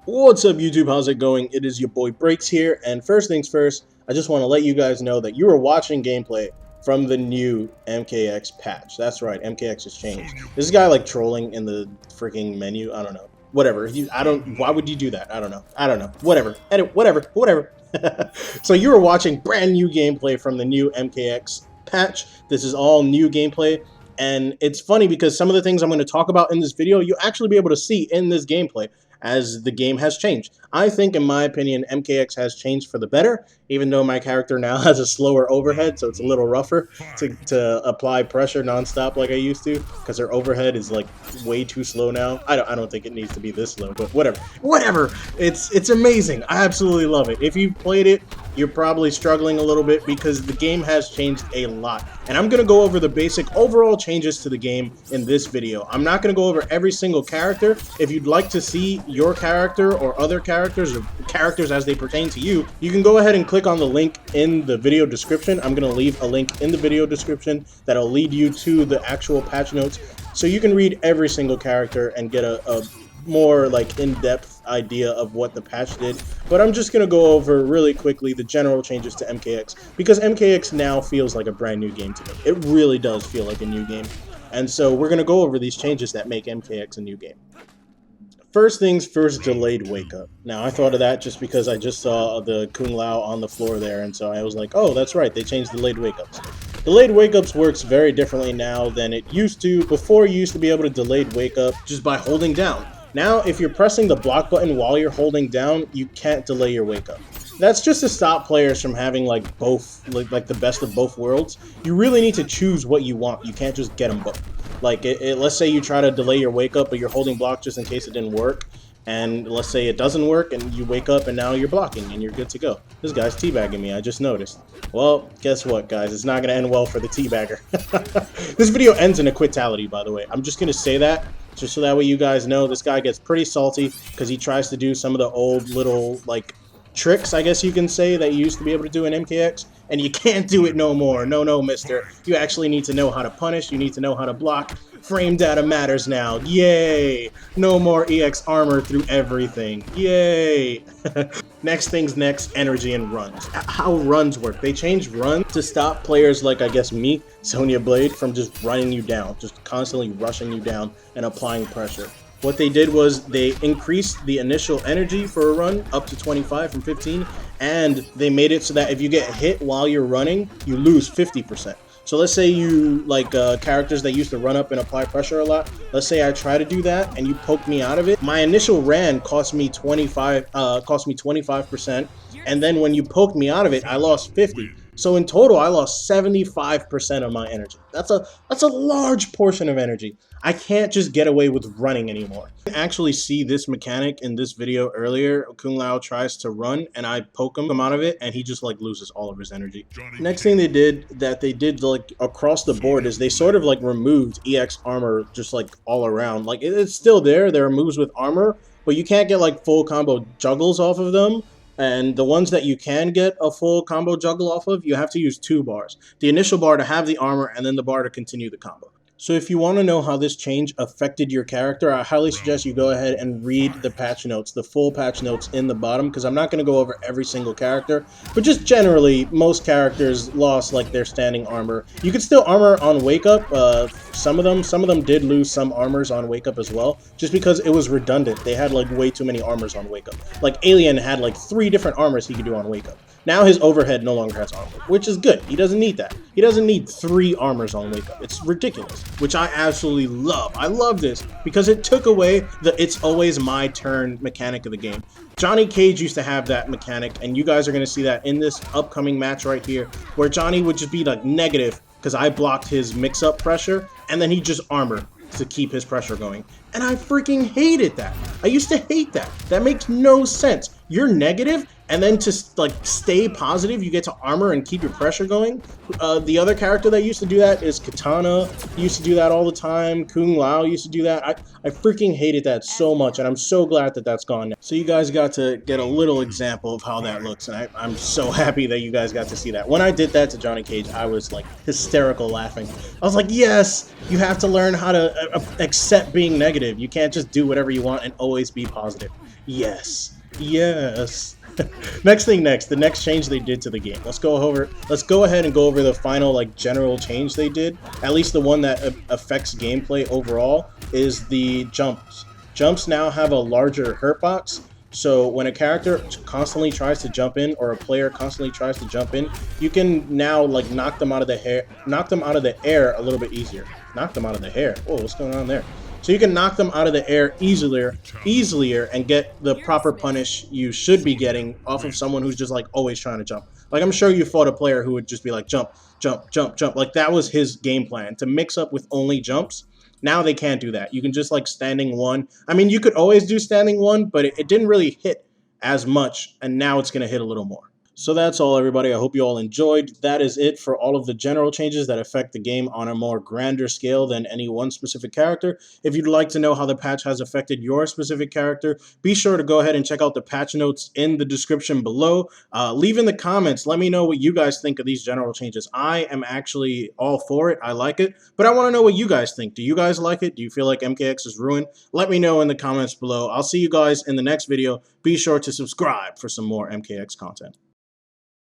What's up, YouTube? How's it going? It is your boy Breaks here, and first things first, I just want to let you guys know that you are watching gameplay from the new MKX patch. That's right, MKX has changed. This guy like trolling in the freaking menu. I don't know. Whatever. I don't. Why would you do that? I don't know. I don't know. Whatever. Edit. Whatever. So you are watching brand new gameplay from the new MKX patch. This is all new gameplay. And it's funny because some of the things I'm going to talk about in this video, you'll actually be able to see in this gameplay as the game has changed. I think, in my opinion, MKX has changed for the better, even though my character now has a slower overhead, so it's a little rougher to apply pressure nonstop like I used to, because her overhead is like way too slow now. I don't think it needs to be this slow, but whatever. It's amazing. I absolutely love it. If you've played it, you're probably struggling a little bit because the game has changed a lot. And I'm going to go over the basic overall changes to the game in this video. I'm not going to go over every single character. If you'd like to see your character or other characters or characters as they pertain to you, you can go ahead and click on the link in the video description. I'm going to leave a link in the video description that'll lead you to the actual patch notes, so you can read every single character and get a more like in-depth idea of what the patch did. But I'm just going to go over really quickly the general changes to MKX, because MKX now feels like a brand new game to me. It really does feel like a new game. And so we're going to go over these changes that make MKX a new game. First things first, delayed wake up. Now, I thought of that just because I just saw the Kung Lao on the floor there, and so I was like, oh, that's right, they changed delayed wake ups. Delayed wake ups works very differently now than it used to. Before, you used to be able to delayed wake up just by holding down. Now, if you're pressing the block button while you're holding down, you can't delay your wake up. That's just to stop players from having like both, like the best of both worlds. You really need to choose what you want. You can't just get them both. Like, let's say you try to delay your wake up, but you're holding block just in case it didn't work. And let's say it doesn't work, and you wake up, and now you're blocking, and you're good to go. This guy's teabagging me, I just noticed. Well, guess what, guys? It's not going to end well for the teabagger. This video ends in a quitality, by the way. I'm just going to say that, just so that way you guys know. This guy gets pretty salty, because he tries to do some of the old little, like, tricks, I guess you can say, that you used to be able to do in MKX, and you can't do it no more. No, mister. You actually need to know how to punish. You need to know how to block. Frame data matters now. Yay! No more EX armor through everything. Yay! Next things next, energy and runs. How runs work. They changed run to stop players like, I guess, me, Sonya Blade, from just running you down, just constantly rushing you down and applying pressure. What they did was they increased the initial energy for a run up to 25 from 15, and they made it so that if you get hit while you're running, you lose 50%. So let's say you, like characters that used to run up and apply pressure a lot, let's say I try to do that and you poke me out of it. My initial ran cost me 25%, and then when you poked me out of it, I lost 50. So in total, I lost 75% of my energy. That's a large portion of energy. I can't just get away with running anymore. You can actually see this mechanic in this video earlier. Kung Lao tries to run, and I poke him out of it, and he just like loses all of his energy. Next thing they did like across the board is they sort of like removed EX armor just like all around. Like it's still there. There are moves with armor, but you can't get like full combo juggles off of them. And the ones that you can get a full combo juggle off of, you have to use 2 bars. The initial bar to have the armor, and then the bar to continue the combo. So if you want to know how this change affected your character, I highly suggest you go ahead and read the patch notes, the full patch notes in the bottom, because I'm not going to go over every single character, but just generally, most characters lost like their standing armor. You could still armor on wake up. Some of them did lose some armors on wake up as well, just because it was redundant. They had like way too many armors on wake up. Like Alien had like 3 different armors he could do on wake up. Now his overhead no longer has armor, which is good. He doesn't need that. He doesn't need 3 armors on wake up. It's ridiculous, which I absolutely love. I love this because it took away the "it's always my turn" mechanic of the game. Johnny Cage used to have that mechanic, and you guys are going to see that in this upcoming match right here, where Johnny would just be like negative because I blocked his mix-up pressure, and then he'd just armor to keep his pressure going. And I freaking hated that. I used to hate that. That makes no sense. you're negative, and then to like stay positive, you get to armor and keep your pressure going. The other character that used to do that is Katana. He used to do that all the time. Kung Lao used to do that. I freaking hated that so much, and I'm so glad that that's gone now. So you guys got to get a little example of how that looks, and I'm so happy that you guys got to see that. When I did that to Johnny Cage, I was like hysterical laughing. I was like, yes, you have to learn how to accept being negative. You can't just do whatever you want and always be positive. Yes. Yes. The next change they did to the game. Let's go ahead and go over the final like general change they did. At least the one that affects gameplay overall is the jumps. Jumps now have a larger hurt box. So when a character constantly tries to jump in, or a player constantly tries to jump in, you can now like knock them out of the air a little bit easier. Knock them out of the hair. Whoa, what's going on there? So you can knock them out of the air easier, and get the proper punish you should be getting off of someone who's just like always trying to jump. Like I'm sure you fought a player who would just be like jump, jump, jump, jump. Like that was his game plan, to mix up with only jumps. Now they can't do that. You can just like standing one. I mean, you could always do standing one, but it didn't really hit as much, and now it's going to hit a little more. So that's all, everybody. I hope you all enjoyed. That is it for all of the general changes that affect the game on a more grander scale than any one specific character. If you'd like to know how the patch has affected your specific character, be sure to go ahead and check out the patch notes in the description below. Leave in the comments. Let me know what you guys think of these general changes. I am actually all for it. I like it. But I want to know what you guys think. Do you guys like it? Do you feel like MKX is ruined? Let me know in the comments below. I'll see you guys in the next video. Be sure to subscribe for some more MKX content.